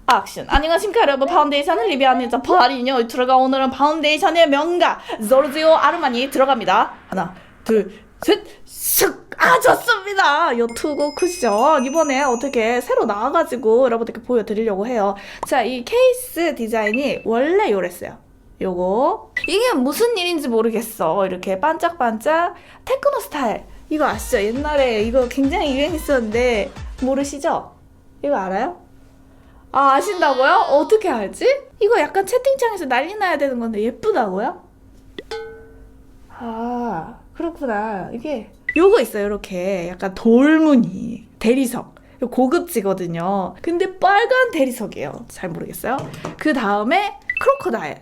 액션. 안녕하십니까 여러분, 파운데이션을 리뷰하는 저 파리녀 들어가. 오늘은 파운데이션의 명가 조르지오 아르마니 들어갑니다. 하나 둘셋 슥. 아, 좋습니다. 이 투구 쿠션 이번에 어떻게 새로 나와가지고 여러분들께 보여드리려고 해요. 자, 이 케이스 디자인이 원래 요랬어요. 요거 이게 무슨 일인지 모르겠어. 이렇게 반짝반짝 테크노 스타일, 이거 아시죠? 옛날에 이거 굉장히 유행했었는데 모르시죠? 이거 알아요? 아, 아신다고요? 어떻게 알지? 이거 약간 채팅창에서 난리 나야 되는 건데 예쁘다고요? 아, 그렇구나. 이게 요거 있어요. 이렇게 약간 돌무늬 대리석, 고급지거든요. 근데 빨간 대리석이에요. 잘 모르겠어요. 그 다음에 크로커다일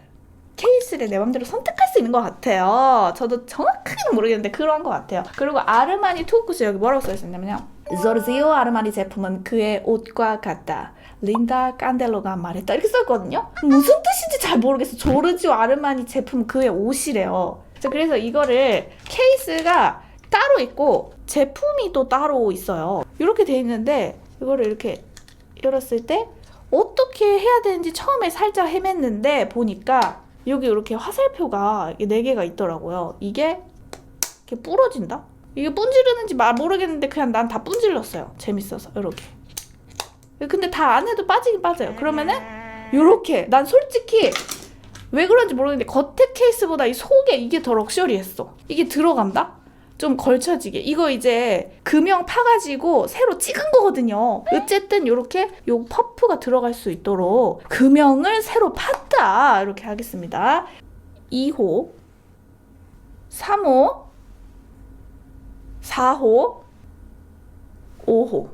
케이스를 내 맘대로 선택할 수 있는 것 같아요. 저도 정확하게는 모르겠는데 그런 것 같아요. 그리고 아르마니 투구스 여기 뭐라고 써있었냐면요, 조르지오 아르마니 제품은 그의 옷과 같다, 린다 깐델로가 말했다, 이렇게 써있거든요. 무슨 뜻인지 잘 모르겠어. 조르지오 아르마니 제품은 그의 옷이래요. 그래서 이거를 케이스가 따로 있고 제품이 또 따로 있어요. 이렇게 돼 있는데 이거를 이렇게 열었을 때 어떻게 해야 되는지 처음에 살짝 헤맸는데 보니까 여기 이렇게 화살표가 4개가 있더라고요. 이게 이렇게 부러진다? 이게 분지르는지 모르겠는데 그냥 난 다 분질렀어요. 재밌어서. 이렇게. 근데 다 안 해도 빠지긴 빠져요. 그러면은 이렇게, 난 솔직히 왜 그런지 모르겠는데 겉에 케이스보다 이 속에 이게 더 럭셔리했어. 이게 들어간다? 좀 걸쳐지게. 이거 이제 금형 파가지고 새로 찍은 거거든요. 어쨌든 이렇게 요 퍼프가 들어갈 수 있도록 금형을 새로 팠다, 이렇게 하겠습니다. 2호, 3호, 4호, 5호.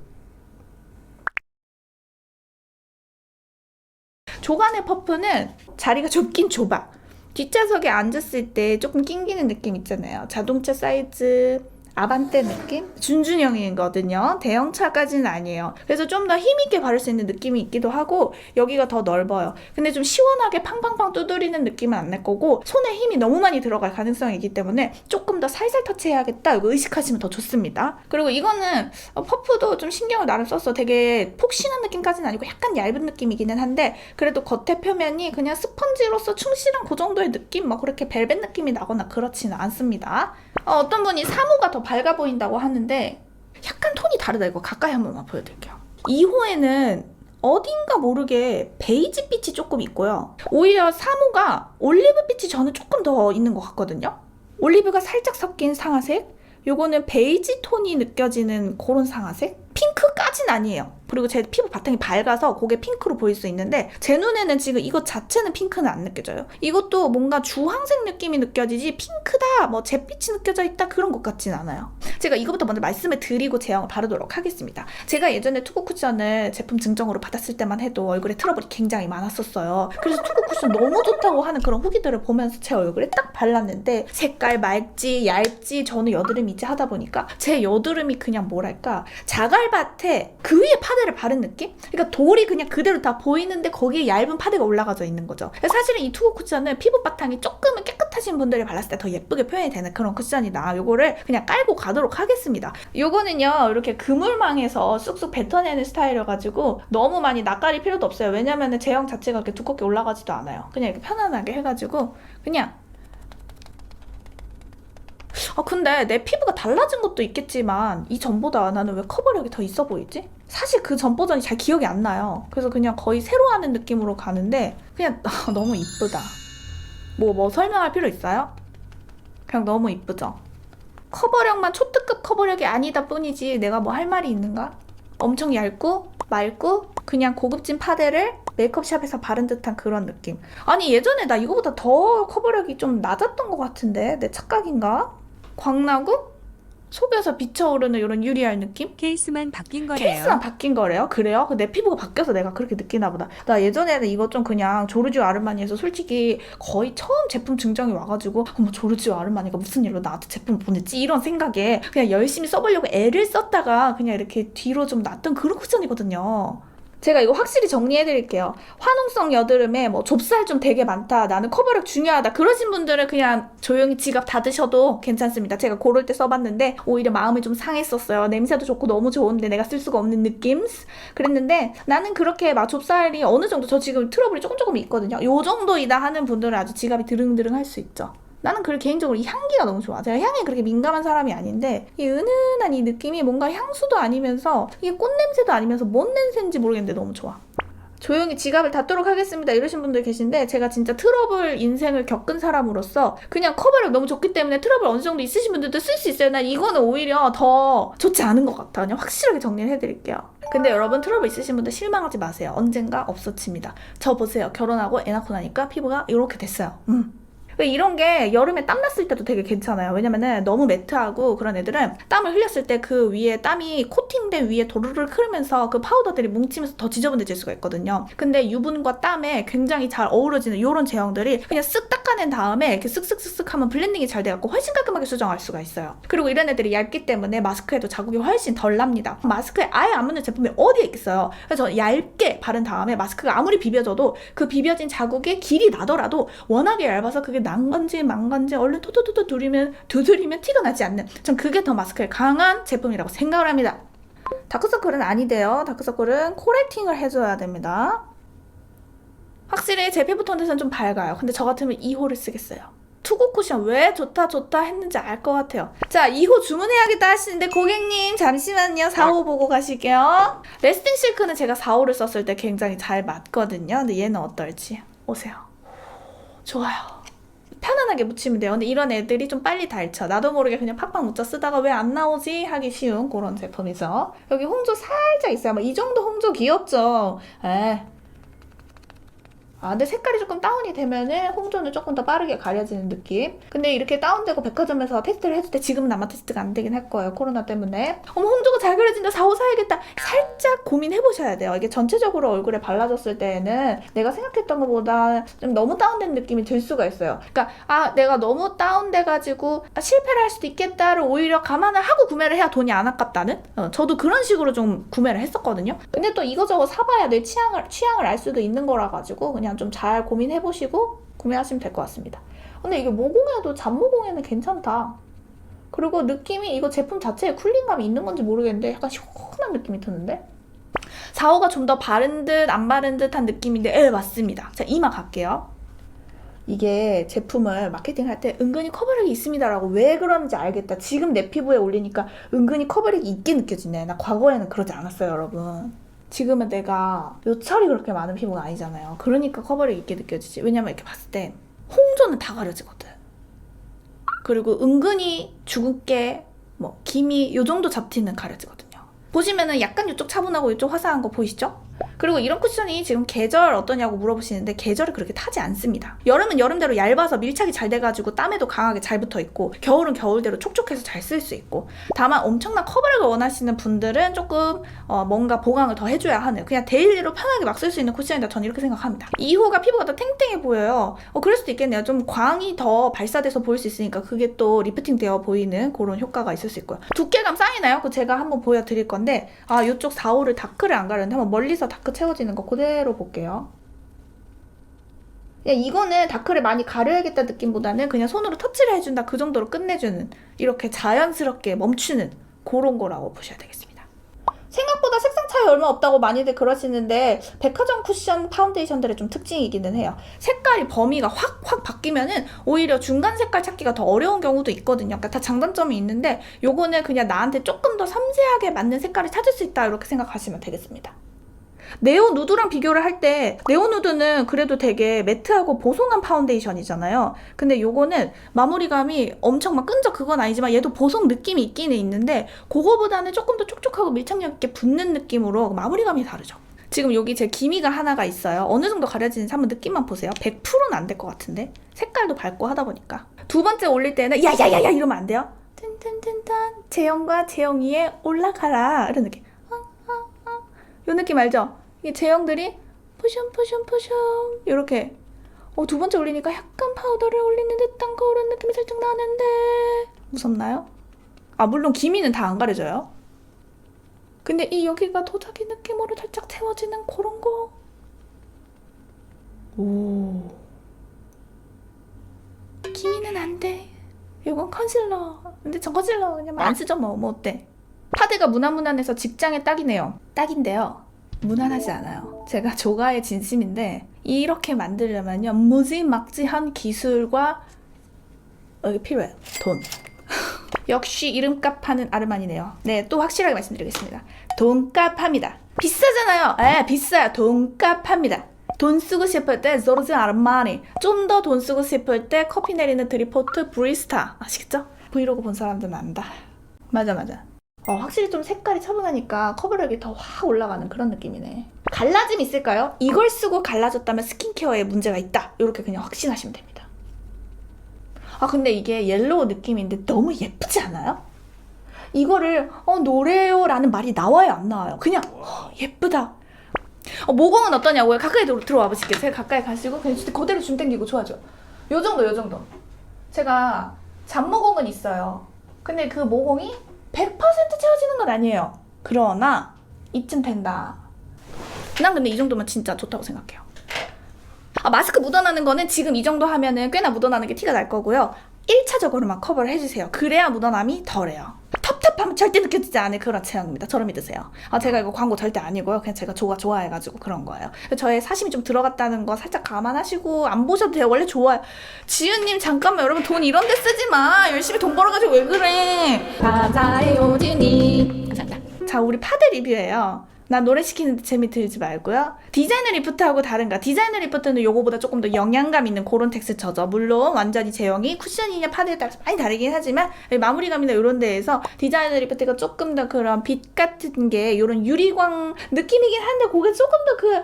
조간의 퍼프는 자리가 좁긴 좁아. 뒷좌석에 앉았을 때 조금 낑기는 느낌 있잖아요. 자동차 사이즈 아반떼 느낌? 준준형이거든요. 대형차까지는 아니에요. 그래서 좀 더 힘있게 바를 수 있는 느낌이 있기도 하고 여기가 더 넓어요. 근데 좀 시원하게 팡팡팡 두드리는 느낌은 안 날 거고 손에 힘이 너무 많이 들어갈 가능성이 있기 때문에 조금 더 살살 터치해야겠다, 이거 의식하시면 더 좋습니다. 그리고 이거는 퍼프도 좀 신경을 나름 썼어. 되게 폭신한 느낌까지는 아니고 약간 얇은 느낌이기는 한데 그래도 겉에 표면이 그냥 스펀지로서 충실한 그 정도의 느낌? 막 그렇게 벨벳 느낌이 나거나 그렇지는 않습니다. 어떤 분이 3호가 더 밝아 보인다고 하는데 약간 톤이 다르다. 이거 가까이 한 번만 보여드릴게요. 2호에는 어딘가 모르게 베이지 빛이 조금 있고요. 오히려 3호가 올리브 빛이 저는 조금 더 있는 것 같거든요. 올리브가 살짝 섞인 상아색, 요거는 베이지 톤이 느껴지는 그런 상아색? 핑크까진 아니에요. 그리고 제 피부 바탕이 밝아서 그게 핑크로 보일 수 있는데 제 눈에는 지금 이것 자체는 핑크는 안 느껴져요. 이것도 뭔가 주황색 느낌이 느껴지지 핑크다, 뭐 잿빛이 느껴져 있다, 그런 것 같진 않아요. 제가 이거부터 먼저 말씀을 드리고 제형을 바르도록 하겠습니다. 제가 예전에 투구 쿠션을 제품 증정으로 받았을 때만 해도 얼굴에 트러블이 굉장히 많았었어요. 그래서 투구 쿠션 너무 좋다고 하는 그런 후기들을 보면서 제 얼굴에 딱 발랐는데 색깔 맑지 얇지, 저는 여드름이 있지 하다 보니까 제 여드름이 그냥 뭐랄까 자갈밭에 그 위에 파데를 바른 느낌? 그러니까 돌이 그냥 그대로 다 보이는데 거기에 얇은 파데가 올라가져 있는 거죠. 사실은 이 투구 쿠션은 피부 바탕이 조금은 깨끗하신 분들이 발랐을 때 더 예쁘게 표현이 되는 그런 쿠션이다. 요거를 그냥 깔고 가도록 하겠습니다. 요거는요, 이렇게 그물망에서 쑥쑥 뱉어내는 스타일이어가지고 너무 많이 낯가릴 필요도 없어요. 왜냐면은 제형 자체가 그렇게 두껍게 올라가지도 않아요. 그냥 이렇게 편안하게 해가지고 그냥. 근데 내 피부가 달라진 것도 있겠지만 이 전보다 나는 왜 커버력이 더 있어 보이지? 사실 그 전 버전이 잘 기억이 안 나요. 그래서 그냥 거의 새로 하는 느낌으로 가는데 그냥 너무 이쁘다. 뭐 설명할 필요 있어요? 그냥 너무 이쁘죠? 커버력만 초특급 커버력이 아니다 뿐이지 내가 뭐 할 말이 있는가? 엄청 얇고 맑고 그냥 고급진 파데를 메이크업샵에서 바른 듯한 그런 느낌. 아니, 예전에 나 이거보다 더 커버력이 좀 낮았던 것 같은데 내 착각인가? 광나고 속에서 비쳐오르는 이런 유리알 느낌? 케이스만 바뀐 거래요. 케이스만 바뀐 거래요? 그래요? 내 피부가 바뀌어서 내가 그렇게 느끼나 보다. 나 예전에는 이거 좀 그냥 조르지오 아르마니에서 솔직히 거의 처음 제품 증정이 와가지고 어머, 조르지오 아르마니가 무슨 일로 나한테 제품을 보냈지? 이런 생각에 그냥 열심히 써보려고 애를 썼다가 그냥 이렇게 뒤로 좀 놨던 그런 쿠션이거든요. 제가 이거 확실히 정리해드릴게요. 화농성 여드름에 뭐 좁쌀 좀 되게 많다, 나는 커버력 중요하다, 그러신 분들은 그냥 조용히 지갑 닫으셔도 괜찮습니다. 제가 고를 때 써봤는데 오히려 마음이 좀 상했었어요. 냄새도 좋고 너무 좋은데 내가 쓸 수가 없는 느낌? 그랬는데 나는 그렇게 막 좁쌀이 어느 정도, 저 지금 트러블이 조금 있거든요. 요 정도이다 하는 분들은 아주 지갑이 드릉드릉 할 수 있죠. 나는 개인적으로 이 향기가 너무 좋아. 제가 향에 그렇게 민감한 사람이 아닌데 이 은은한 이 느낌이 뭔가 향수도 아니면서 이게 꽃냄새도 아니면서 뭔 냄새인지 모르겠는데 너무 좋아. 조용히 지갑을 닫도록 하겠습니다 이러신 분들 계신데, 제가 진짜 트러블 인생을 겪은 사람으로서 그냥 커버력 너무 좋기 때문에 트러블 어느 정도 있으신 분들도 쓸 수 있어요. 난 이거는 오히려 더 좋지 않은 것 같아. 그냥 확실하게 정리를 해드릴게요. 근데 여러분, 트러블 있으신 분들 실망하지 마세요. 언젠가 없어집니다. 저 보세요. 결혼하고 애 낳고 나니까 피부가 이렇게 됐어요. 이런 게 여름에 땀 났을 때도 되게 괜찮아요. 왜냐면은 너무 매트하고 그런 애들은 땀을 흘렸을 때 그 위에 땀이 코팅된 위에 도르르 흐르면서 그 파우더들이 뭉치면서 더 지저분해질 수가 있거든요. 근데 유분과 땀에 굉장히 잘 어우러지는 이런 제형들이 그냥 쓱 닦아낸 다음에 이렇게 쓱쓱쓱쓱 하면 블렌딩이 잘 돼갖고 훨씬 깔끔하게 수정할 수가 있어요. 그리고 이런 애들이 얇기 때문에 마스크에도 자국이 훨씬 덜 납니다. 마스크에 아예 안 묻는 제품이 어디에 있겠어요. 그래서 얇게 바른 다음에 마스크가 아무리 비벼져도 그 비벼진 자국이 길이 나더라도 워낙에 얇아서 그게 난 건지 만 건지 얼른 토토토토 두드리면 티가 나지 않는, 전 그게 더 마스크에 강한 제품이라고 생각을 합니다. 다크서클은 아니대요. 다크서클은 코렉팅을 해줘야 됩니다. 확실히 제 피부 톤에서는 좀 밝아요. 근데 저 같으면 2호를 쓰겠어요. 투구 쿠션 왜 좋다 했는지 알 것 같아요. 자, 2호 주문해야겠다 하시는데 고객님 잠시만요. 4호 보고 가실게요. 레스팅 실크는 제가 4호를 썼을 때 굉장히 잘 맞거든요. 근데 얘는 어떨지 오세요. 좋아요. 편안하게 묻히면 돼요. 근데 이런 애들이 좀 빨리 닳죠. 나도 모르게 그냥 팍팍 묻혀 쓰다가 왜 안 나오지 하기 쉬운 그런 제품이죠. 여기 홍조 살짝 있어요. 이 정도 홍조 귀엽죠? 근데 색깔이 조금 다운이 되면은 홍조는 조금 더 빠르게 가려지는 느낌. 근데 이렇게 다운되고 백화점에서 테스트를 해줄 때 지금은 아마 테스트가 안 되긴 할 거예요. 코로나 때문에. 어머, 홍조가 잘 그려진다. 4호 사야겠다. 살짝 고민해보셔야 돼요. 이게 전체적으로 얼굴에 발라졌을 때에는 내가 생각했던 것보다 좀 너무 다운된 느낌이 들 수가 있어요. 그러니까 내가 너무 다운돼가지고 실패를 할 수도 있겠다를 오히려 감안을 하고 구매를 해야 돈이 안 아깝다는? 저도 그런 식으로 좀 구매를 했었거든요. 근데 또 이거저거 사봐야 내 취향을 알 수도 있는 거라 가지고 그냥 좀 잘 고민해보시고 구매하시면 될 것 같습니다. 근데 이게 모공에도 잡모공에는 괜찮다. 그리고 느낌이 이거 제품 자체에 쿨링감이 있는 건지 모르겠는데 약간 시원한 느낌이 드는데? 4호가 좀 더 바른 듯 안 바른 듯한 느낌인데 맞습니다. 자, 이마 갈게요. 이게 제품을 마케팅할 때 은근히 커버력이 있습니다라고 왜 그러는지 알겠다. 지금 내 피부에 올리니까 은근히 커버력이 있게 느껴지네. 나 과거에는 그러지 않았어요, 여러분. 지금은 내가 요철이 그렇게 많은 피부가 아니잖아요. 그러니까 커버력이 있게 느껴지지. 왜냐면 이렇게 봤을 때 홍조는 다 가려지거든. 그리고 은근히 주근깨, 기미 요 정도 잡티는 가려지거든요. 보시면은 약간 이쪽 차분하고 이쪽 화사한 거 보이시죠? 그리고 이런 쿠션이 지금 계절 어떠냐고 물어보시는데 계절이 그렇게 타지 않습니다. 여름은 여름대로 얇아서 밀착이 잘 돼가지고 땀에도 강하게 잘 붙어있고, 겨울은 겨울대로 촉촉해서 잘 쓸 수 있고, 다만 엄청난 커버력을 원하시는 분들은 조금 뭔가 보강을 더 해줘야 하는, 그냥 데일리로 편하게 막 쓸 수 있는 쿠션이다, 저는 이렇게 생각합니다. 2호가 피부가 더 탱탱해 보여요. 그럴 수도 있겠네요. 좀 광이 더 발사돼서 보일 수 있으니까 그게 또 리프팅 되어 보이는 그런 효과가 있을 수 있고요. 두께감 쌓이나요? 그 제가 한번 보여드릴 건데, 이쪽 4호를 다크를 안 가렸는데 한번 멀리서 다크 채워지는 거 그대로 볼게요. 이거는 다크를 많이 가려야겠다 느낌보다는 그냥 손으로 터치를 해준다, 그 정도로 끝내주는, 이렇게 자연스럽게 멈추는 그런 거라고 보셔야 되겠습니다. 생각보다 색상 차이 얼마 없다고 많이들 그러시는데 백화점 쿠션 파운데이션들의 좀 특징이기는 해요. 색깔이 범위가 확 바뀌면은 오히려 중간 색깔 찾기가 더 어려운 경우도 있거든요. 그러니까 다 장단점이 있는데 요거는 그냥 나한테 조금 더 섬세하게 맞는 색깔을 찾을 수 있다, 이렇게 생각하시면 되겠습니다. 네오 누드랑 비교를 할 때 네오 누드는 그래도 되게 매트하고 보송한 파운데이션이잖아요. 근데 요거는 마무리감이 엄청 막 끈적 그건 아니지만 얘도 보송 느낌이 있기는 있는데 그거보다는 조금 더 촉촉하고 밀착력 있게 붙는 느낌으로 마무리감이 다르죠. 지금 여기 제 기미가 하나가 있어요. 어느 정도 가려지는지 한번 느낌만 보세요. 100%는 안 될 것 같은데 색깔도 밝고 하다 보니까. 두 번째 올릴 때는 야야야야 이러면 안 돼요. 뜬뜬뜬뜬 제형과 제형 위에 올라가라 이런 느낌. 요 느낌 알죠? 이게 제형들이 푸숑 이렇게 두 번째 올리니까 약간 파우더를 올리는 듯한 그런 느낌이 살짝 나는데 무섭나요? 물론 기미는 다 안 가려져요. 근데 이 여기가 도자기 느낌으로 살짝 채워지는 그런 거. 오. 기미는 안 돼. 이건 컨실러. 근데 저 컨실러 그냥 안 쓰죠 뭐. 뭐 어때? 파데가 무난무난해서 직장에 딱이네요. 딱인데요. 무난하지 않아요. 제가 조가의 진심인데 이렇게 만들려면요 무지막지한 기술과 여기 필요해요. 돈. 역시 이름값 하는 아르마니네요. 네, 또 확실하게 말씀드리겠습니다. 돈값 합니다. 비싸잖아요. 비싸요. 돈값 합니다. 돈 쓰고 싶을 때 조르지 아르마니, 좀 더 돈 쓰고 싶을 때 커피 내리는 드리포트 브리스타. 아시겠죠? 브이로그 본 사람들은 안다. 맞아. 확실히 좀 색깔이 차분하니까 커버력이 더 확 올라가는 그런 느낌이네. 갈라짐 있을까요? 이걸 쓰고 갈라졌다면 스킨케어에 문제가 있다. 이렇게 그냥 확신하시면 됩니다. 근데 이게 옐로우 느낌인데 너무 예쁘지 않아요? 이거를 노래요 라는 말이 나와요 안 나와요? 그냥 예쁘다. 모공은 어떠냐고요? 가까이 들어와 보실게요. 제가 가까이 가시고 그냥 그대로 줌 당기고 좋아져. 요 정도. 제가 잔모공은 있어요. 근데 그 모공이 100% 채워지는 건 아니에요. 그러나 이쯤 된다. 난 근데 이 정도면 진짜 좋다고 생각해요. 마스크 묻어나는 거는 지금 이 정도 하면은 꽤나 묻어나는 게 티가 날 거고요. 1차적으로만 커버를 해주세요. 그래야 묻어남이 덜해요. 텁텁함은 절대 느껴지지 않을 그런 체형입니다. 저를 믿으세요. 제가 이거 광고 절대 아니고요. 그냥 제가 좋아해가지고 그런 거예요. 저의 사심이 좀 들어갔다는 거 살짝 감안하시고 안 보셔도 돼요. 원래 좋아요. 지은님 잠깐만 여러분 돈 이런 데 쓰지 마. 열심히 돈 벌어가지고 왜 그래. 바다의 오진이. 감사합니다. 자, 우리 파데 리뷰예요. 난 노래 시키는데 재미 들지 말고요. 디자이너 리프트하고 다른가? 디자이너 리프트는 요거보다 조금 더 영양감 있는 그런 텍스처죠. 물론 완전히 제형이 쿠션이냐 파데에 따라서 많이 다르긴 하지만 마무리감이나 이런 데에서 디자이너 리프트가 조금 더 그런 빛 같은 게 이런 유리광 느낌이긴 한데 그게 조금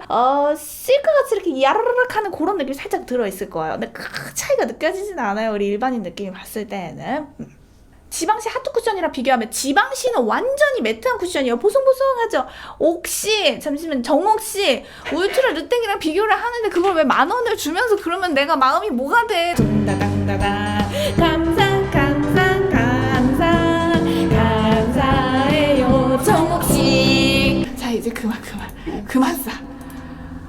더 실크같이 이렇게 야르르륵 하는 그런 느낌이 살짝 들어있을 거예요. 근데 그 차이가 느껴지진 않아요. 우리 일반인 느낌이 봤을 때는. 지방시 하트 쿠션이랑 비교하면 지방시는 완전히 매트한 쿠션이에요. 보송보송하죠. 옥시 잠시만 정옥시 울트라 르땡이랑 비교를 하는데 그걸 왜 10,000원을 주면서 그러면 내가 마음이 뭐가 돼. 둥다당다당 감사해요 정옥시. 자 이제 그만 싸.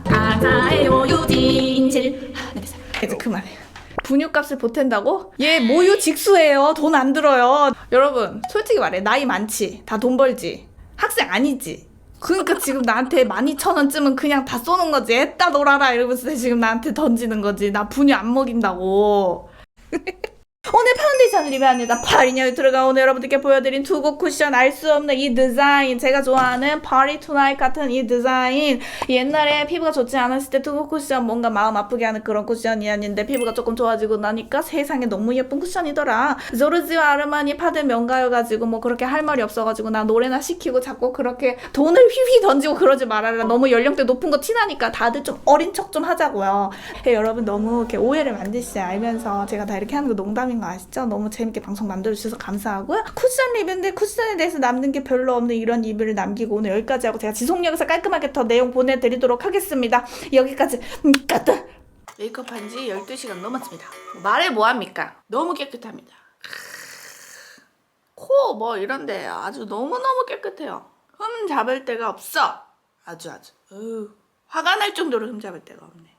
감사해요 유진실. 네, 됐어. 이제 그만해. 분유값을 보탠다고? 얘 모유 직수예요. 돈 안 들어요. 여러분 솔직히 말해 나이 많지? 다 돈 벌지? 학생 아니지? 그러니까 지금 나한테 12,000원쯤은 그냥 다 쏘는 거지. 애따 놀아라 이러면서 지금 나한테 던지는 거지. 나 분유 안 먹인다고. 오늘 파운데이션 리뷰합니다. 파리냐에 들어가 오늘 여러분들께 보여드린 투구 쿠션 알 수 없는 이 디자인, 제가 좋아하는 파리 투나잇 같은 이 디자인. 옛날에 피부가 좋지 않았을 때 투구 쿠션 뭔가 마음 아프게 하는 그런 쿠션이었는데 피부가 조금 좋아지고 나니까 세상에 너무 예쁜 쿠션이더라. 조르지오 아르마니 파데 명가여가지고 뭐 그렇게 할 말이 없어가지고 나 노래나 시키고 자꾸 그렇게 돈을 휘휘 던지고 그러지 말아라. 너무 연령대 높은 거 티나니까 다들 좀 어린 척 좀 하자고요. 여러분 너무 이렇게 오해를 만드시지 알면서 제가 다 이렇게 하는 거 농담인 거 아시죠? 너무 재밌게 방송 만들어주셔서 감사하고요. 쿠션 리뷰인데 쿠션에 대해서 남는 게 별로 없는 이런 리뷰를 남기고 오늘 여기까지 하고 제가 지속력에서 깔끔하게 더 내용 보내드리도록 하겠습니다. 여기까지 까뜨 메이크업 한지 12시간 넘었습니다. 말해 뭐합니까? 너무 깨끗합니다. 코 뭐 이런데 아주 너무너무 깨끗해요. 흠 잡을 데가 없어. 아주 화가 날 정도로 흠 잡을 데가 없네.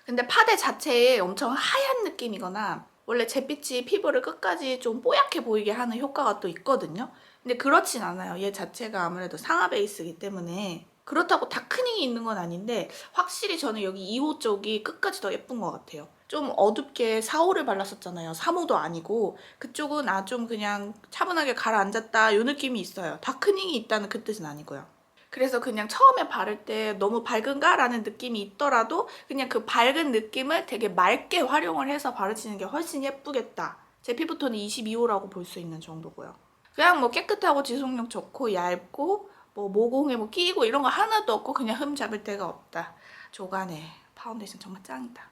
근데 파데 자체에 엄청 하얀 느낌이거나 원래 잿빛이 피부를 끝까지 좀 뽀얗게 보이게 하는 효과가 또 있거든요. 근데 그렇진 않아요. 얘 자체가 아무래도 상아 베이스이기 때문에 그렇다고 다크닝이 있는 건 아닌데 확실히 저는 여기 2호 쪽이 끝까지 더 예쁜 것 같아요. 좀 어둡게 4호를 발랐었잖아요. 3호도 아니고 그쪽은 좀 그냥 차분하게 가라앉았다 이 느낌이 있어요. 다크닝이 있다는 그 뜻은 아니고요. 그래서 그냥 처음에 바를 때 너무 밝은가? 라는 느낌이 있더라도 그냥 그 밝은 느낌을 되게 맑게 활용을 해서 바르시는 게 훨씬 예쁘겠다. 제 피부톤은 22호라고 볼 수 있는 정도고요. 그냥 뭐 깨끗하고 지속력 좋고 얇고 뭐 모공에 뭐 끼고 이런 거 하나도 없고 그냥 흠 잡을 데가 없다. 조간의 파운데이션 정말 짱이다.